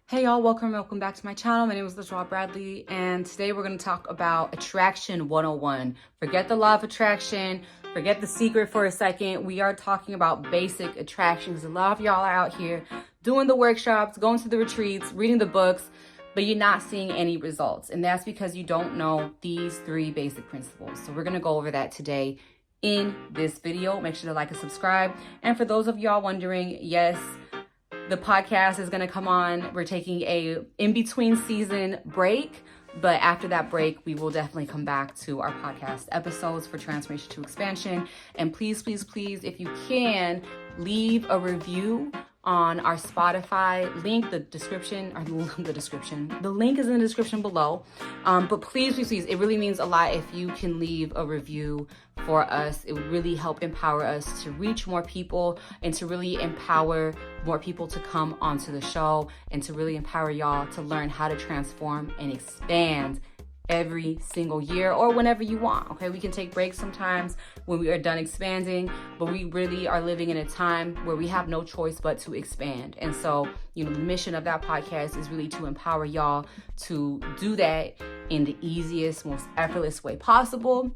Hey y'all, welcome back to my channel. My name is LaJoie Bradley, and today we're going to talk about Attraction 101. Forget the law of attraction, forget the secret for a second. We are talking about basic attractions. A lot of y'all are out here doing the workshops, going to the retreats, reading the books, but you're not seeing any results. And that's because you don't know these 3 basic principles. So we're going to go over that today in this video. Make sure to like and subscribe. And for those of y'all wondering, yes, the podcast is going to come on. We're taking a in-between season break, but after that break, we will definitely come back to our podcast episodes for Transformation to Expansion. And please, please, please, if you can, leave a review on our Spotify link, the link is in the description below. But please, please, please, it really means a lot if you can leave a review for us. It would really help empower us to reach more people and to really empower more people to come onto the show and to really empower y'all to learn how to transform and expand every single year or whenever you want. Okay, we can take breaks sometimes when we are done expanding, but we really are living in a time where we have no choice but to expand. And so, the mission of that podcast is really to empower y'all to do that in the easiest, most effortless way possible,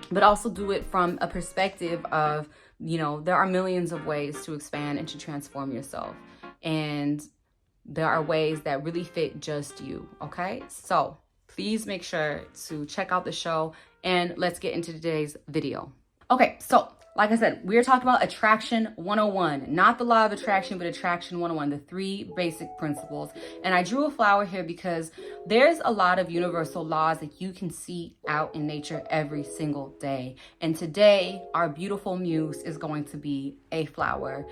but also do it from a perspective of, there are millions of ways to expand and to transform yourself. And there are ways that really fit just you. Okay, so please make sure to check out the show and let's get into today's video. Okay, so like I said, we're talking about Attraction 101, not the law of attraction, but Attraction 101, the 3 basic principles. And I drew a flower here because there's a lot of universal laws that you can see out in nature every single day. And today, our beautiful muse is going to be a flower.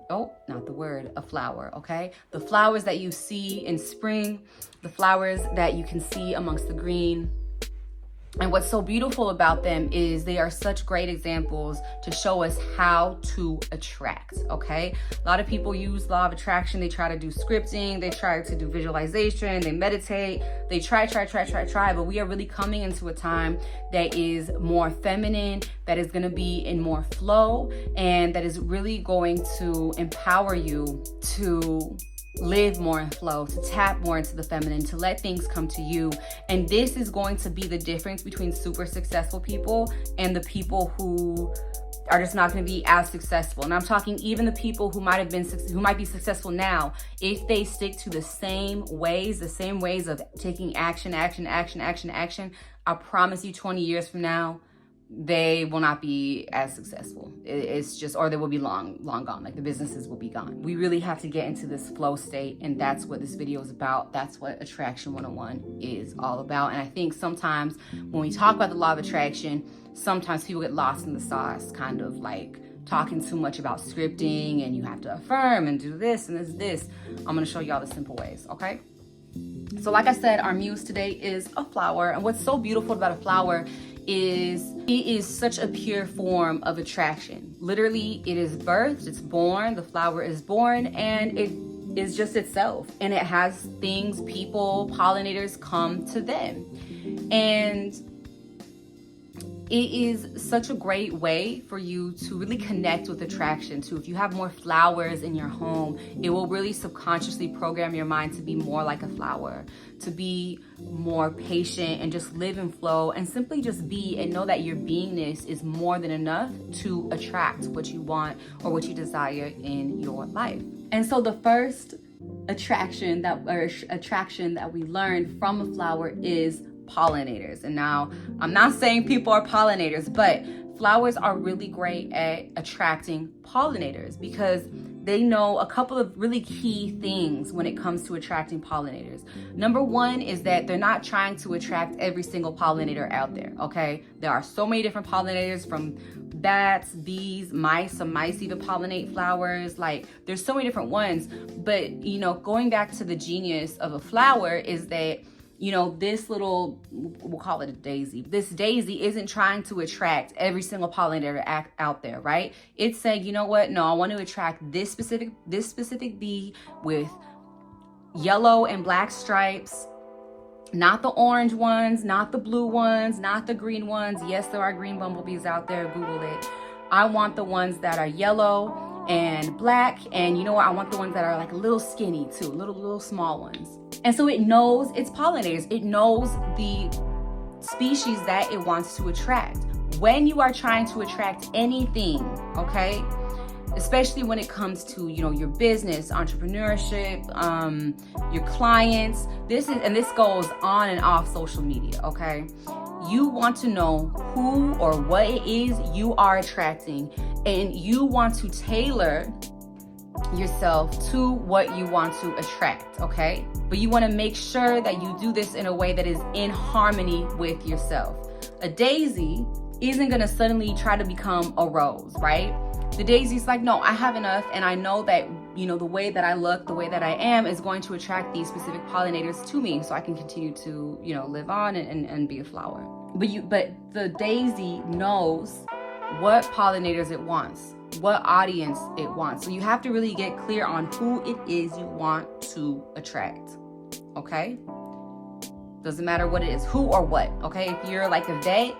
Oh, not the word, a flower, okay? The flowers that you see in spring, the flowers that you can see amongst the green. And what's so beautiful about them is they are such great examples to show us how to attract, okay? A lot of people use law of attraction. They try to do scripting. They try to do visualization. They meditate. They try. But we are really coming into a time that is more feminine, that is going to be in more flow, and that is really going to empower you to live more in flow, to tap more into the feminine, to let things come to you. And this is going to be the difference between super successful people and the people who are just not going to be as successful. And I'm talking even the people who might be successful now, if they stick to the same ways of taking action, I promise you 20 years from now, they will not be as successful. It's just, or they will be long gone. Like the businesses will be gone. We really have to get into this flow state, and that's what this video is about. That's what Attraction 101 is all about. And I think sometimes when we talk about the law of attraction, sometimes people get lost in the sauce, kind of like talking too much about scripting and you have to affirm and do this and this. I'm gonna show y'all the simple ways, okay? So like I said, our muse today is a flower. And what's so beautiful about a flower is it is such a pure form of attraction. Literally, it is birthed, it's born, the flower is born, and it is just itself. And it has things, people, pollinators come to them. And it is such a great way for you to really connect with attraction too. If you have more flowers in your home, it will really subconsciously program your mind to be more like a flower, to be more patient and just live in flow and simply just be and know that your beingness is more than enough to attract what you want or what you desire in your life. And so the first attraction that we learned from a flower is pollinators. And now I'm not saying people are pollinators, but flowers are really great at attracting pollinators because they know a couple of really key things when it comes to attracting pollinators. Number one is that they're not trying to attract every single pollinator out there, okay? There are so many different pollinators, from bats, bees, mice. Some mice even pollinate flowers. Like, there's so many different ones. But, going back to the genius of a flower is that this little, we'll call it a daisy. This daisy isn't trying to attract every single pollinator out there, right? It's saying, you know what? No, I want to attract this specific bee with yellow and black stripes, not the orange ones, not the blue ones, not the green ones. Yes, there are green bumblebees out there. Google it. I want the ones that are yellow and black. And you know what? I want the ones that are like a little skinny too, little small ones. And so it knows its pollinators. It knows the species that it wants to attract. When you are trying to attract anything, okay, especially when it comes to, you know, your business, entrepreneurship, your clients, this goes on and off social media, okay? You want to know who or what it is you are attracting, and you want to tailor yourself to what you want to attract, okay? But you want to make sure that you do this in a way that is in harmony with yourself. A daisy isn't going to suddenly try to become a rose, right? The daisy's like, no, I have enough, and I know that, you know, the way that I look, the way that I am is going to attract these specific pollinators to me, so I can continue to, you know, live on and be a flower. But the daisy knows what pollinators it wants, what audience it wants. So you have to really get clear on who it is you want to attract, okay? Doesn't matter what it is, who or what, okay? If you're like a vet,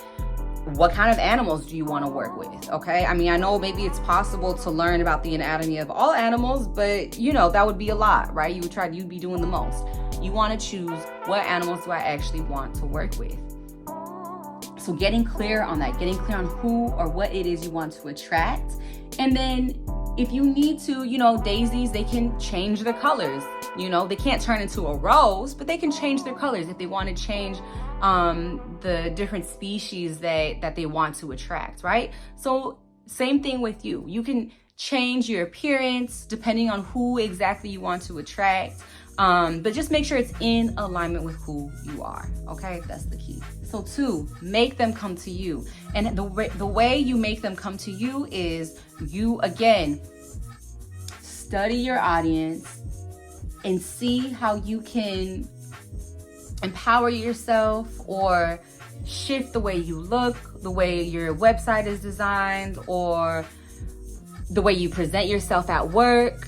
what kind of animals do you want to work with, okay? I mean, I know maybe it's possible to learn about the anatomy of all animals, but you know, that would be a lot, right? You'd be doing the most. You want to choose what animals do I actually want to work with. So getting clear on that, getting clear on who or what it is you want to attract. And then if you need to, you know, daisies, they can change their colors. You know, they can't turn into a rose, but they can change their colors if they want to change the different species that they want to attract, right? So same thing with you. You can change your appearance depending on who exactly you want to attract. But just make sure it's in alignment with who you are, okay? That's the key. So 2, make them come to you. And the way you make them come to you is you, again, study your audience and see how you can empower yourself or shift the way you look, the way your website is designed, or the way you present yourself at work,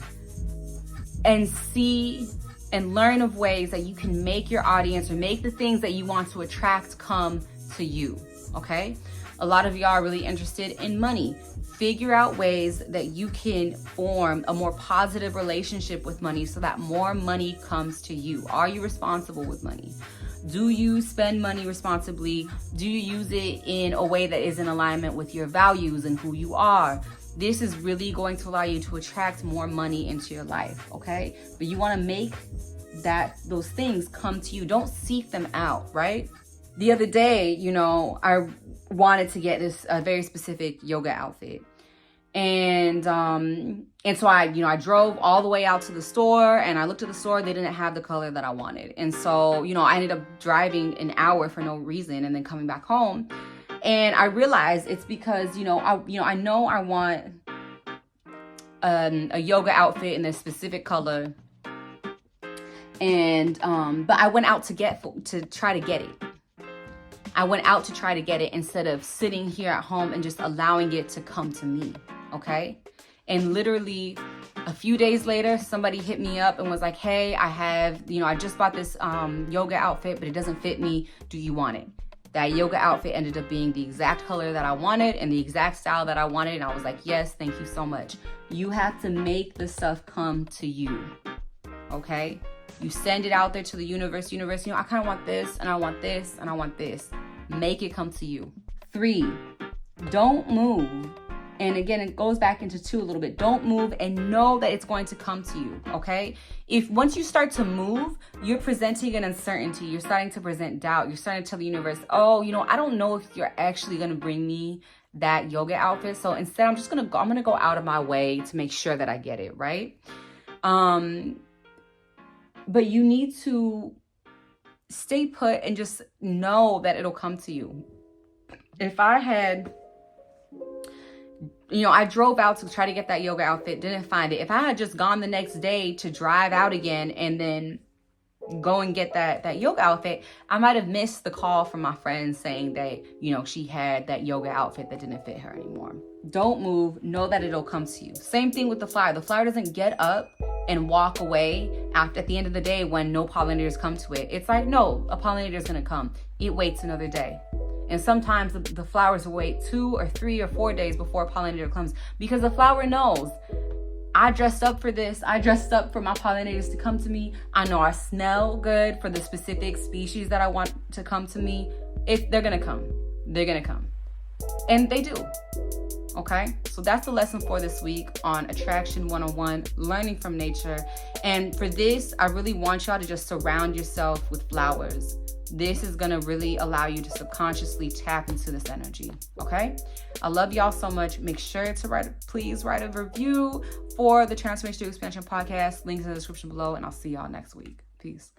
and see and learn of ways that you can make your audience or make the things that you want to attract come to you, okay? A lot of y'all are really interested in money. Figure out ways that you can form a more positive relationship with money so that more money comes to you. Are you responsible with money? Do you spend money responsibly? Do you use it in a way that is in alignment with your values and who you are? This is really going to allow you to attract more money into your life, okay? But you want to make those things come to you. Don't seek them out, right? The other day, you know, I wanted to get a very specific yoga outfit. And so I drove all the way out to the store, and I looked at the store. They didn't have the color that I wanted. And so, you know, I ended up driving an hour for no reason and then coming back home. And I realized it's because, I know I want a yoga outfit in this specific color. And, but I went out to try to get it. I went out to try to get it instead of sitting here at home and just allowing it to come to me. Okay. And literally a few days later, somebody hit me up and was like, hey, I just bought this yoga outfit, but it doesn't fit me. Do you want it? That yoga outfit ended up being the exact color that I wanted and the exact style that I wanted. And I was like, yes, thank you so much. You have to make the stuff come to you. Okay. You send it out there to the universe. I kind of want this, and I want this, and I want this. Make it come to you. 3, don't move. And again, it goes back into 2 a little bit. Don't move and know that it's going to come to you, okay? Once you start to move, you're presenting an uncertainty. You're starting to present doubt. You're starting to tell the universe, oh, I don't know if you're actually going to bring me that yoga outfit. So instead, I'm going to go out of my way to make sure that I get it, right? But you need to stay put and just know that it'll come to you. If I had, I drove out to try to get that yoga outfit, didn't find it. If I had just gone the next day to drive out again and then go and get that yoga outfit, I might have missed the call from my friend saying that, she had that yoga outfit that didn't fit her anymore. Don't move. Know that it'll come to you. Same thing with the flower. The flower doesn't get up and walk away at the end of the day when no pollinators come to it. It's like, no, a pollinator is going to come. It waits another day. And sometimes the flowers will wait 2 or 3 or 4 days before a pollinator comes, because the flower knows I dressed up for this. I dressed up for my pollinators to come to me. I know I smell good for the specific species that I want to come to me. If they're gonna come, they're gonna come. And they do. Okay, so that's the lesson for this week on Attraction 101, learning from nature. And for this, I really want y'all to just surround yourself with flowers. This is gonna really allow you to subconsciously tap into this energy. Okay, I love y'all so much. Make sure to please write a review for the Transformation Through Expansion podcast. Links in the description below, and I'll see y'all next week. Peace.